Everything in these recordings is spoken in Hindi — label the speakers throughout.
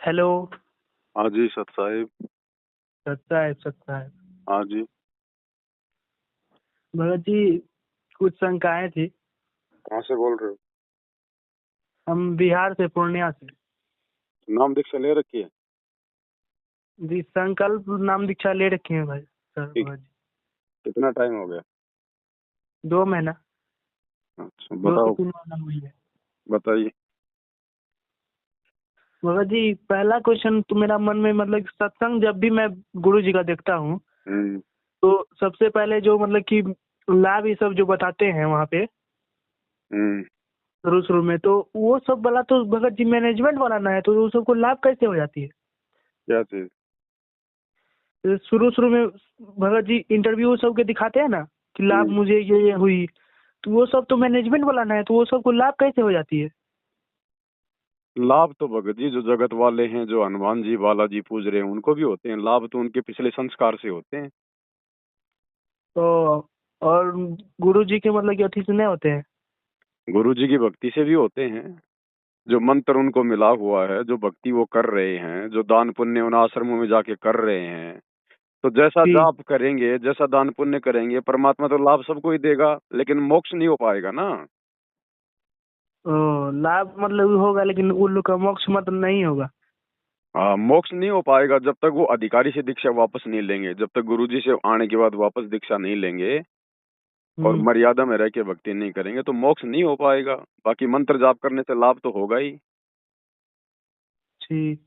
Speaker 1: हेलो।
Speaker 2: हाँ जी सत साहिब।
Speaker 1: सत साहब।
Speaker 2: हाँ जी।
Speaker 1: भगत जी, कुछ शंकाएं थी।
Speaker 2: कहाँ से बोल रहे हो?
Speaker 1: हम बिहार से, पूर्णिया से।
Speaker 2: नाम दीक्षा ले रखी है?
Speaker 1: जी, संकल्प नाम दीक्षा ले रखे हैं भाई सर।
Speaker 2: ठीक।
Speaker 1: भगत जी,
Speaker 2: कितना टाइम हो गया?
Speaker 1: 2 महीना,
Speaker 2: अच्छा
Speaker 1: 2 से
Speaker 2: बताओ।
Speaker 1: 3 महीना हुई है।
Speaker 2: बताइए।
Speaker 1: भगत जी, पहला क्वेश्चन तो मेरा मन में मतलब कि सत्संग जब भी मैं गुरु जी का देखता हूँ
Speaker 2: हम्म।
Speaker 1: तो सबसे पहले जो मतलब कि लाभ ये सब जो बताते हैं वहाँ पे
Speaker 2: हम्म।
Speaker 1: शुरू शुरू में, तो वो सब वाला तो भगत जी मैनेजमेंट वाला ना है, तो वो सबको लाभ कैसे हो जाती है?
Speaker 2: क्या चीज?
Speaker 1: शुरू शुरू में भगत जी इंटरव्यू सबके दिखाते हैं ना कि लाभ
Speaker 2: हम्म।
Speaker 1: मुझे ये हुई, तो वो सब तो मैनेजमेंट वाला ना है, तो वो सबको लाभ कैसे हो जाती है?
Speaker 2: लाभ तो भगत जी जो जगत वाले हैं, जो हनुमान जी बालाजी पूज रहे हैं, उनको भी होते हैं लाभ, तो उनके पिछले संस्कार से होते हैं।
Speaker 1: तो और गुरु जी के मतलब कि अथी से नहीं होते हैं?
Speaker 2: गुरु जी की भक्ति से भी होते हैं। जो मंत्र उनको मिला हुआ है, जो भक्ति वो कर रहे हैं, जो दान पुण्य उन आश्रमों में जाके कर रहे हैं, तो जैसा
Speaker 1: जी।
Speaker 2: जाप करेंगे, जैसा दान पुण्य करेंगे, परमात्मा तो लाभ सबको ही देगा, लेकिन मोक्ष नहीं हो पाएगा ना।
Speaker 1: लाभ मतलब होगा लेकिन उन लोग का मोक्ष मतलब नहीं होगा।
Speaker 2: हाँ, मोक्ष नहीं हो पाएगा जब तक वो अधिकारी से दीक्षा वापस नहीं लेंगे, जब तक गुरुजी से आने के बाद वापस दीक्षा नहीं लेंगे और
Speaker 1: हम्म।
Speaker 2: मर्यादा में रह के भक्ति नहीं करेंगे, तो मोक्ष नहीं हो पाएगा। बाकी मंत्र जाप करने से लाभ तो होगा ही।
Speaker 1: ठीक।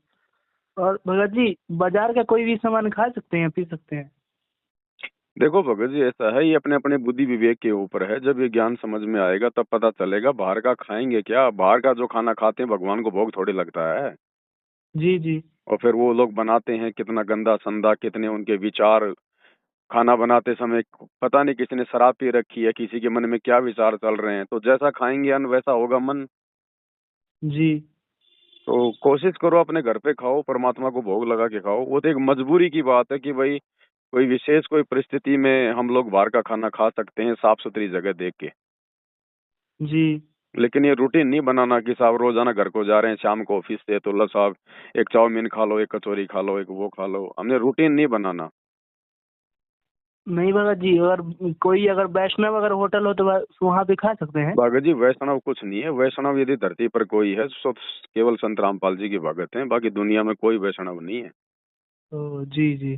Speaker 1: और भगत जी, बाजार का कोई भी सामान खा सकते हैं, पी सकते हैं?
Speaker 2: देखो भगत जी, ऐसा है, ये अपने अपने बुद्धि विवेक के ऊपर है। जब ये ज्ञान समझ में आएगा तब पता चलेगा। बाहर का खाएंगे क्या? बाहर का जो खाना खाते हैं भगवान को भोग थोड़ी लगता है।
Speaker 1: जी जी।
Speaker 2: और फिर वो लोग बनाते हैं कितना गंदा संदा, कितने उनके विचार। खाना बनाते समय पता नहीं किसी ने शराब पी रखी है, किसी के मन में क्या विचार चल रहे हैं। तो जैसा खाएंगे अन्न वैसा होगा मन।
Speaker 1: जी
Speaker 2: तो कोशिश करो अपने घर पे खाओ, परमात्मा को भोग लगा के खाओ। वो तो एक मजबूरी की बात है कि भाई कोई विशेष कोई परिस्थिति में हम लोग बाहर का खाना खा सकते हैं, साफ सुथरी जगह देख के।
Speaker 1: जी।
Speaker 2: लेकिन ये रूटीन नहीं बनाना कि साहब रोजाना घर को जा रहे हैं, शाम को ऑफिस से, तो लो साहब एक चाउमीन खा लो, एक कचौरी खा लो, एक वो खा लो। हमने रूटीन नहीं बनाना।
Speaker 1: नहीं भगत जी, अगर कोई अगर वैष्णव अगर होटल हो तो वहाँ पे खा सकते हैं?
Speaker 2: भगत जी वैष्णव कुछ नहीं है। वैष्णव यदि धरती पर कोई है तो केवल संत रामपाल जी की भगत हैं, बाकी दुनिया में कोई वैष्णव नहीं है।
Speaker 1: तो जी जी।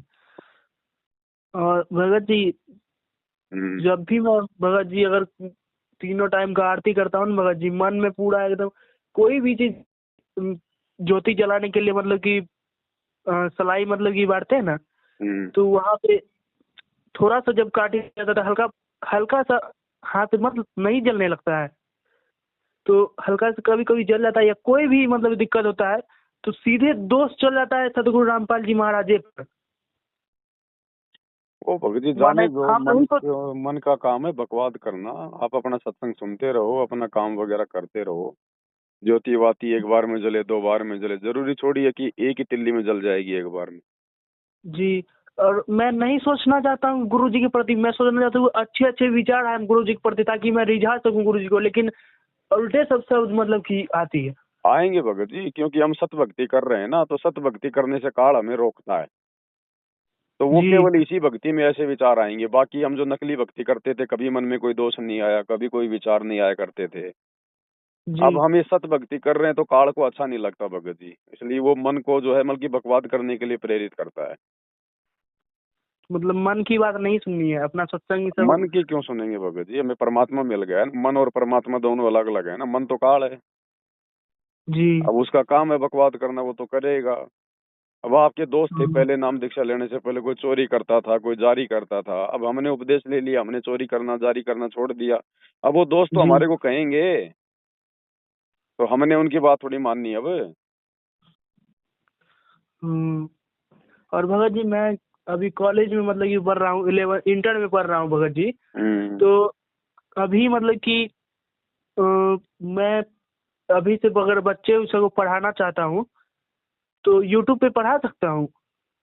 Speaker 1: और भगत जी,
Speaker 2: हम्म।
Speaker 1: जब भी मैं भगत जी अगर तीनों टाइम का आरती करता हूँ ना भगत जी, मन में पूरा एकदम कोई भी चीज ज्योति जलाने के लिए मतलब कि सलाई मतलब कि बांटते हैं ना,
Speaker 2: हम्म।
Speaker 1: तो वहाँ पे थोड़ा सा जब काटी जाता था, हल्का हल्का सा हाथ मतलब नहीं जलने लगता है, तो हल्का सा कभी कभी जल जाता है या कोई भी मतलब दिक्कत होता है तो सीधे दोष चल जाता है सदगुरु रामपाल जी महाराज जी पर।
Speaker 2: वो भगत जी
Speaker 1: माने
Speaker 2: जाने दो।
Speaker 1: हम
Speaker 2: मन
Speaker 1: नहीं तो।
Speaker 2: मन का काम है बकवाद करना। आप अपना सत्संग सुनते रहो, अपना काम वगैरह करते रहो। ज्योति वाती एक बार में जले, 2 बार में जले, जरूरी छोड़ी है कि एक ही तिल्ली में जल जाएगी एक बार में।
Speaker 1: जी। और मैं नहीं सोचना चाहता हूँ गुरु जी के प्रति, मैं सोचना चाहता हूँ अच्छे अच्छे विचार आए गुरु जी के प्रति ताकि मैं रिझा सकूँ गुरु जी को, लेकिन उल्टे सब शब्द मतलब कि आती है।
Speaker 2: आएंगे भगत जी, क्योंकि हम सत भक्ति कर रहे हैं ना, तो सत भक्ति करने से काल हमें रोकता है। तो वो
Speaker 1: जी
Speaker 2: केवल इसी भक्ति में ऐसे विचार आएंगे। बाकी हम जो नकली भक्ति करते थे, कभी मन में कोई दोष नहीं आया, कभी कोई विचार नहीं आया करते थे।
Speaker 1: जी।
Speaker 2: अब हम ये सत भक्ति कर रहे हैं तो काल को अच्छा नहीं लगता भगत जी, इसलिए वो मन को जो है मतलब की बकवाद करने के लिए प्रेरित करता है।
Speaker 1: मतलब मन की बात नहीं सुननी है, अपना सत्संग ये सब।
Speaker 2: मन की क्यों सुनेंगे भगत जी? हमें परमात्मा मिल गया है। मन और परमात्मा दोनों अलग अलग है ना। मन तो काल है।
Speaker 1: जी।
Speaker 2: अब उसका काम है बकवाद करना, वो तो करेगा। अब आपके दोस्त थे
Speaker 1: हम्म।
Speaker 2: पहले, नाम दीक्षा लेने से पहले कोई चोरी करता था, कोई जारी करता था। अब हमने उपदेश ले लिया, हमने चोरी करना जारी करना छोड़ दिया। अब वो दोस्त तो
Speaker 1: जी।
Speaker 2: हमारे को कहेंगे, तो हमने उनकी बात थोड़ी माननी अब।
Speaker 1: हम्म। और भगत जी, मैं अभी कॉलेज में मतलब कि पढ़ रहा हूँ, 11 इंटर में पढ़ रहा हूँ भगत जी।
Speaker 2: हम्म।
Speaker 1: तो अभी मतलब कि मैं अभी से अगर बच्चे उसको पढ़ाना चाहता हूँ तो यूट्यूब पे पढ़ा सकता हूँ,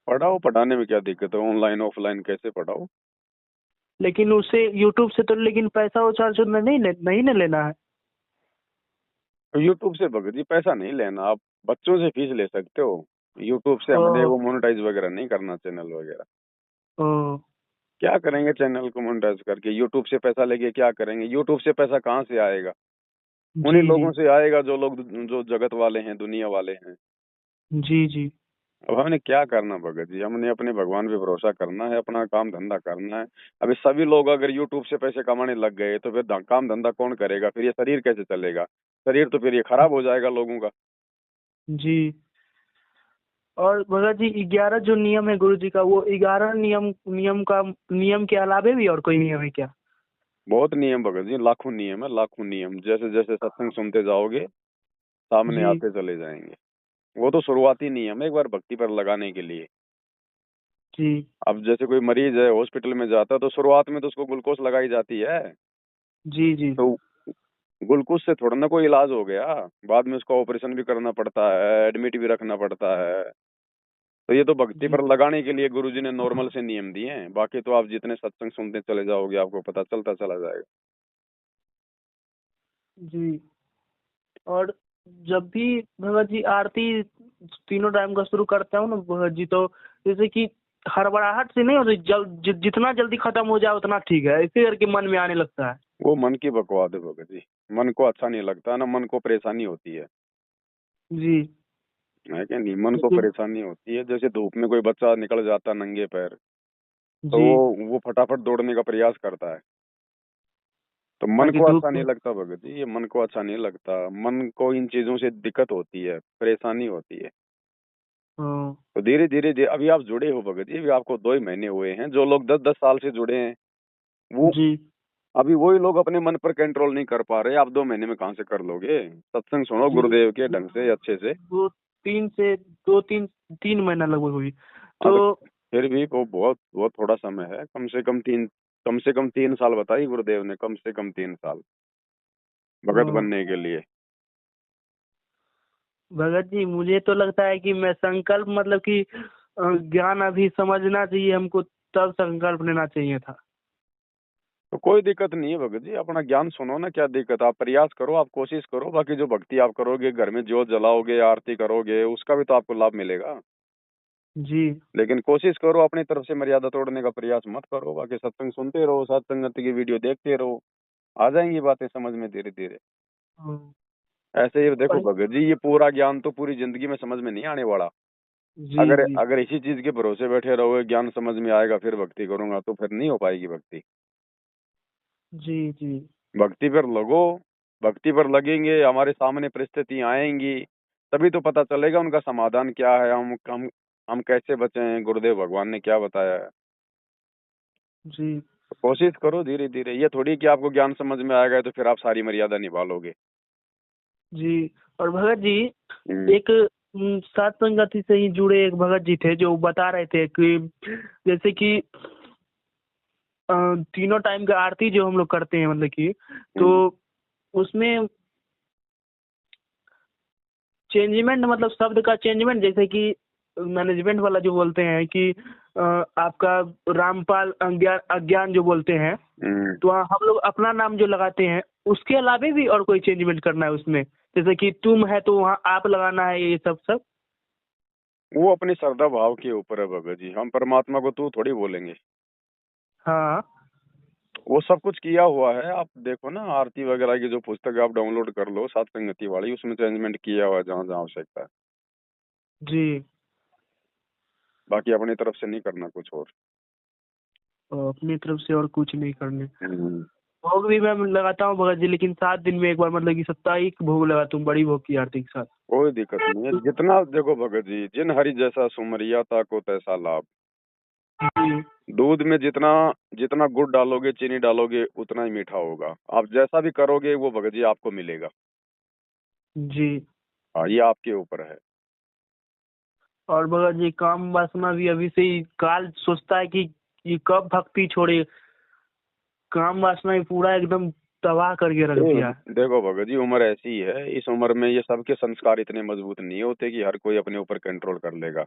Speaker 2: पढ़ाओ, पढ़ाने में क्या दिक्कत है? ऑनलाइन ऑफलाइन कैसे पढ़ाओ।
Speaker 1: लेकिन उससे यूट्यूब से तो लेकिन पैसा वैसा नहीं ना लेना है।
Speaker 2: यूट्यूब से भगत जी पैसा नहीं लेना। आप बच्चों से फीस ले सकते हो। यूट्यूब से
Speaker 1: ओ,
Speaker 2: हमने वो मोनेटाइज वगैरह नहीं करना चैनल वगैरह।
Speaker 1: ओ,
Speaker 2: क्या करेंगे चैनल को मोनेटाइज करके? यूट्यूब से पैसा लेके क्या करेंगे? यूट्यूब से पैसा कहाँ से आएगा?
Speaker 1: जी
Speaker 2: उन्हीं
Speaker 1: जी
Speaker 2: लोगों से आएगा जो लोग, जो जगत वाले हैं, दुनिया वाले हैं।
Speaker 1: जी जी
Speaker 2: अब हमने क्या करना भगत जी? हमने अपने भगवान पे भरोसा करना है, अपना काम धंधा करना है। अभी सभी लोग अगर यूट्यूब से पैसे कमाने लग गए तो फिर काम धंधा कौन करेगा? फिर ये शरीर कैसे चलेगा? शरीर तो फिर ये खराब हो जाएगा लोगों का।
Speaker 1: जी। और भगत जी 11 जो नियम है गुरु जी का, वो 11 नियम नियम के अलावे भी और कोई नियम है क्या?
Speaker 2: बहुत नियम भगत जी, लाखों नियम है, लाखों नियम। जैसे जैसे सत्संग सुनते जाओगे सामने
Speaker 1: जी
Speaker 2: आते चले जाएंगे। वो तो शुरुआती नियम है एक बार भक्ति पर लगाने के लिए।
Speaker 1: जी
Speaker 2: अब जैसे कोई मरीज है हॉस्पिटल में जाता है तो शुरुआत में तो उसको ग्लूकोज लगाई जाती है।
Speaker 1: जी जी
Speaker 2: तो ग्लूकोज से थोड़ा ना कोई इलाज हो गया। बाद में उसका ऑपरेशन भी करना पड़ता है, एडमिट भी रखना पड़ता है। तो ये तो भक्ति
Speaker 1: जी
Speaker 2: पर लगाने के लिए गुरुजी ने नॉर्मल से नियम दिए हैं। बाकी तो आप जितने सत्संग सुनते चले जाओगे आपको पता चलता चला जाएगा।
Speaker 1: जी। और जब भी भगत जी आरती तीनों टाइम का शुरू करता हूँ ना भगत जी, तो जैसे कि हड़बड़ाहट से नहीं होती, जितना जल्दी खत्म हो जाए उतना ठीक है, ऐसे करके मन में आने लगता है।
Speaker 2: वो मन की बकवास है भगत जी। मन को अच्छा नहीं लगता ना, मन को परेशानी होती
Speaker 1: जी
Speaker 2: है क्या नहीं? मन को
Speaker 1: लेकिन
Speaker 2: परेशानी होती है। जैसे धूप में कोई बच्चा निकल जाता नंगे पैर तो
Speaker 1: जी
Speaker 2: वो फटाफट दौड़ने का प्रयास करता है। तो मन
Speaker 1: ताकि
Speaker 2: को अच्छा नहीं
Speaker 1: धूप।
Speaker 2: लगता भगत जी, ये मन को अच्छा नहीं लगता। मन को इन चीजों से दिक्कत होती है, परेशानी होती है।
Speaker 1: हाँ,
Speaker 2: तो धीरे धीरे अभी आप जुड़े हो भगत जी, अभी आपको 2 ही महीने हुए हैं। जो लोग 10-10 साल से जुड़े हैं वो
Speaker 1: जी
Speaker 2: अभी वही लोग अपने मन पर कंट्रोल नहीं कर पा रहे। आप 2 महीने में कहाँ से कर लोगे? सत्संग सुनो
Speaker 1: जी
Speaker 2: गुरुदेव के ढंग से, अच्छे से।
Speaker 1: दो तीन से दो तीन 3 महीना लगभग हुई।
Speaker 2: हाँ
Speaker 1: तो
Speaker 2: तो फिर भी वो बहुत बहुत थोड़ा समय है। कम से कम 3 साल बताई गुरुदेव ने, कम से कम 3 साल भगत
Speaker 1: हाँ,
Speaker 2: बनने के लिए।
Speaker 1: भगत जी मुझे तो लगता है कि मैं संकल्प मतलब कि ज्ञान अभी समझना चाहिए हमको, तब संकल्प लेना चाहिए था।
Speaker 2: तो कोई दिक्कत नहीं है भगत जी, अपना ज्ञान सुनो ना, क्या दिक्कत? आप प्रयास करो, आप कोशिश करो। बाकी जो भक्ति आप करोगे, घर में ज्योत जलाओगे, आरती करोगे, उसका भी तो आपको लाभ मिलेगा।
Speaker 1: जी
Speaker 2: लेकिन कोशिश करो, अपनी तरफ से मर्यादा तोड़ने का प्रयास मत करो। बाकी सत्संग सुनते रहो, सत्संगत की वीडियो देखते रहो, आ जाएंगी बातें समझ में धीरे धीरे।
Speaker 1: हाँ,
Speaker 2: ऐसे ही देखो
Speaker 1: और-
Speaker 2: भगत जी, ये पूरा ज्ञान तो पूरी जिंदगी में समझ में नहीं आने वाला।
Speaker 1: जी
Speaker 2: अगर
Speaker 1: जी
Speaker 2: अगर इसी चीज के भरोसे बैठे रहोगे ज्ञान समझ में आएगा फिर भक्ति करूंगा, तो फिर नहीं हो पाएगी भक्ति।
Speaker 1: जी जी
Speaker 2: भक्ति पर लगो। भक्ति पर लगेंगे, हमारे सामने परिस्थितियां आएंगी, तभी तो पता चलेगा उनका समाधान क्या है। हम कैसे बचें, गुरुदेव भगवान ने क्या बताया है।
Speaker 1: जी
Speaker 2: तो कोशिश करो धीरे धीरे। ये थोड़ी कि आपको ज्ञान समझ में आएगा तो फिर आप सारी मर्यादा निभा लोगे।
Speaker 1: जी। और भगत जी
Speaker 2: हम्म।
Speaker 1: एक सात संगति से ही जुड़े एक भगत जी थे जो बता रहे थे कि जैसे कि तीनों टाइम का आरती जो हम लोग करते हैं मतलब कि, तो
Speaker 2: हम्म।
Speaker 1: उसमें चेंजमेंट मतलब शब्द का चेंजमेंट, जैसे कि मैनेजमेंट वाला जो बोलते हैं कि आपका रामपाल अज्ञान अज्ञान जो बोलते हैं,
Speaker 2: हम्म।
Speaker 1: तो हम लोग अपना नाम जो लगाते हैं उसके अलावे भी और कोई चेंजमेंट करना है उसमें, जैसे कि तुम है तो वहाँ आप लगाना है, ये सब सब।
Speaker 2: वो अपनी श्रद्धा भाव के ऊपर है भगत जी। हम परमात्मा को तू थोड़ी बोलेंगे।
Speaker 1: हाँ
Speaker 2: वो सब कुछ किया हुआ है। आप देखो ना, आरती वगैरह की जो पुस्तक आप डाउनलोड कर लो सत्संगति वाली, उसमें चेंजमेंट किया हुआ है जहाँ जहाँ आवश्यकता है।
Speaker 1: जी।
Speaker 2: बाकी अपनी तरफ से नहीं करना कुछ और।
Speaker 1: अपनी तरफ से और कुछ नहीं करने।
Speaker 2: हम्म।
Speaker 1: भोग भी मैं लगाता हूँ भगत जी, लेकिन 7 दिन में एक बार मतलब कि साप्ताहिक भोग लगाता हूँ, बड़ी भोग की आरती के साथ।
Speaker 2: कोई दिक्कत नहीं है। जितना देखो भगत जी, जिन हरि जैसा सुमरिया ता को तैसा लाभ।
Speaker 1: जी
Speaker 2: दूध में जितना जितना गुड़ डालोगे, चीनी डालोगे, उतना ही मीठा होगा। आप जैसा भी करोगे वो भगत जी आपको मिलेगा।
Speaker 1: जी।
Speaker 2: हाँ, ये आपके ऊपर है।
Speaker 1: और भगत जी काम वासना भी अभी से ही काल सोचता है कि ये कब भक्ति छोड़े, काम वासना ही पूरा एकदम तबाह करके रख दिया है।
Speaker 2: देखो भगत जी, उम्र ऐसी है, इस उम्र में ये सबके संस्कार इतने मजबूत नहीं होते कि हर कोई अपने ऊपर कंट्रोल कर लेगा।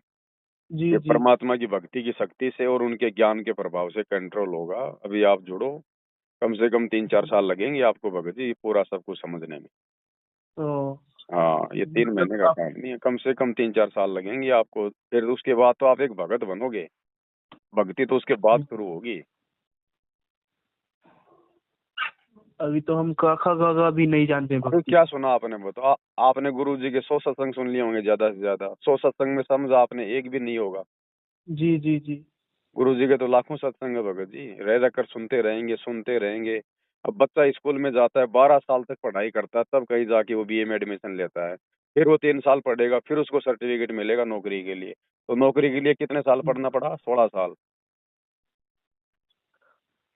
Speaker 1: जी
Speaker 2: ये
Speaker 1: जी
Speaker 2: परमात्मा की भक्ति की शक्ति से और उनके ज्ञान के प्रभाव से कंट्रोल होगा। अभी आप जुड़ो, कम से कम 3-4 साल लगेंगे आपको भगत जी पूरा सब कुछ समझने में।
Speaker 1: तो
Speaker 2: हाँ, ये 3
Speaker 1: मतलब
Speaker 2: महीने का काम नहीं है, कम से कम 3-4 साल लगेंगे आपको, फिर उसके बाद तो आप एक भगत बनोगे। भक्ति तो उसके बाद शुरू होगी।
Speaker 1: अभी तो हम क ख ग घ भी नहीं जानते
Speaker 2: अभी
Speaker 1: भक्ति।
Speaker 2: क्या सुना आपने बताओ? आपने गुरु जी के 100 सत्संग सुन लिए होंगे ज्यादा से ज्यादा, 100 सत्संग में समझ आपने एक भी नहीं होगा।
Speaker 1: जी जी जी।
Speaker 2: गुरु जी के तो लाखों सत्संग है भगत जी, रह रहकर सुनते रहेंगे सुनते रहेंगे। अब बच्चा स्कूल में जाता है, 12 साल तक पढ़ाई करता है, तब कहीं जाके वो बीए में एडमिशन लेता है। फिर वो 3 साल पढ़ेगा, फिर उसको सर्टिफिकेट मिलेगा नौकरी के लिए। तो नौकरी के लिए कितने साल पढ़ना पड़ा? 16 साल।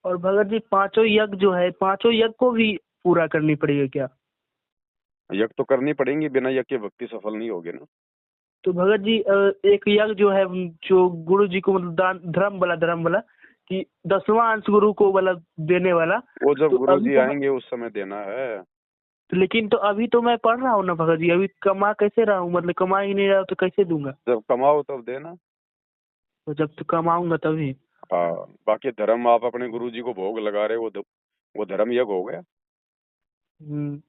Speaker 1: और भगत जी पांचों यज्ञ जो है, पांचों यज्ञ को भी पूरा करनी पड़ेगी क्या?
Speaker 2: यज्ञ तो करनी पड़ेंगी, बिना यज्ञ के भक्ति सफल नहीं होगी ना।
Speaker 1: तो भगत जी एक यज्ञ जो है, जो गुरु जी को मतलब दान, धर्म वाला कि 10वां अंश गुरु को वाला देने वाला।
Speaker 2: वो जब
Speaker 1: तो
Speaker 2: गुरु
Speaker 1: अभी
Speaker 2: जी
Speaker 1: तो
Speaker 2: आएंगे उस समय देना है।
Speaker 1: लेकिन तो अभी तो मैं पढ़ रहा हूँ ना भगत जी, अभी कमा कैसे रहा हूँ, मतलब कमा ही नहीं रहा हूँ तो कैसे दूंगा?
Speaker 2: जब कमाओ तब देना।
Speaker 1: तो जब तो कमाऊंगा तभी।
Speaker 2: हाँ, बाकी धर्म आप अपने गुरु जी को भोग लगा रहे हो, वो धर्म यज्ञ हो गया।
Speaker 1: हम्म।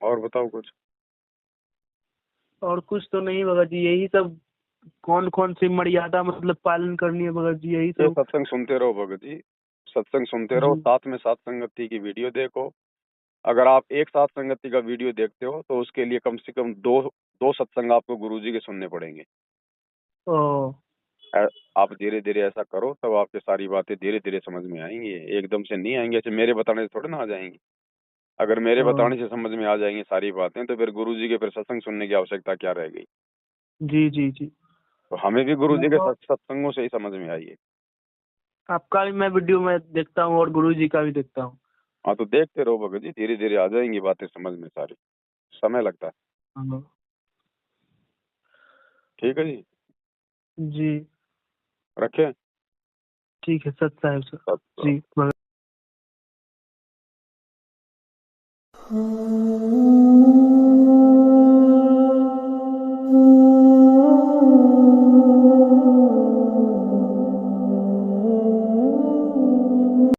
Speaker 2: और बताओ कुछ।
Speaker 1: और कुछ तो नहीं भगत जी, यही सब कौन कौन सी मर्यादा मतलब पालन करनी है भगत जी, यही
Speaker 2: ये
Speaker 1: सब।
Speaker 2: सत्संग सुनते रहो भगत जी, सत्संग सुनते रहो,
Speaker 1: जी
Speaker 2: साथ में साथ संगति की वीडियो देखो। अगर आप एक साथ संगति का वीडियो देखते हो तो उसके लिए कम से कम दो सत्संग आपको गुरु जी के सुनने पड़ेंगे।
Speaker 1: ओ।
Speaker 2: आप धीरे धीरे ऐसा करो, तब आपकी सारी बातें धीरे धीरे समझ में आएंगी, एकदम से नहीं आएंगी। ऐसे मेरे बताने से थोड़ी ना आ जाएंगी। अगर मेरे
Speaker 1: ओ।
Speaker 2: बताने से समझ में आ जाएंगी सारी बातें, तो फिर गुरु जी के फिर सत्संग सुनने की आवश्यकता क्या रह गई?
Speaker 1: जी जी जी।
Speaker 2: तो हमें भी गुरु जी के
Speaker 1: तो
Speaker 2: सत्संगों से ही समझ में आई है।
Speaker 1: आपका भी मैं वीडियो में देखता हूँ और गुरु जी का भी देखता हूँ।
Speaker 2: हाँ, तो देखते रहो भगत जी, धीरे धीरे आ जाएंगी बातें समझ में सारी, समय लगता है।
Speaker 1: हाँ।
Speaker 2: ठीक है जी,
Speaker 1: जी।
Speaker 2: रखें।
Speaker 1: ठीक है सत साहिब सर।
Speaker 2: सत
Speaker 1: जी भगत।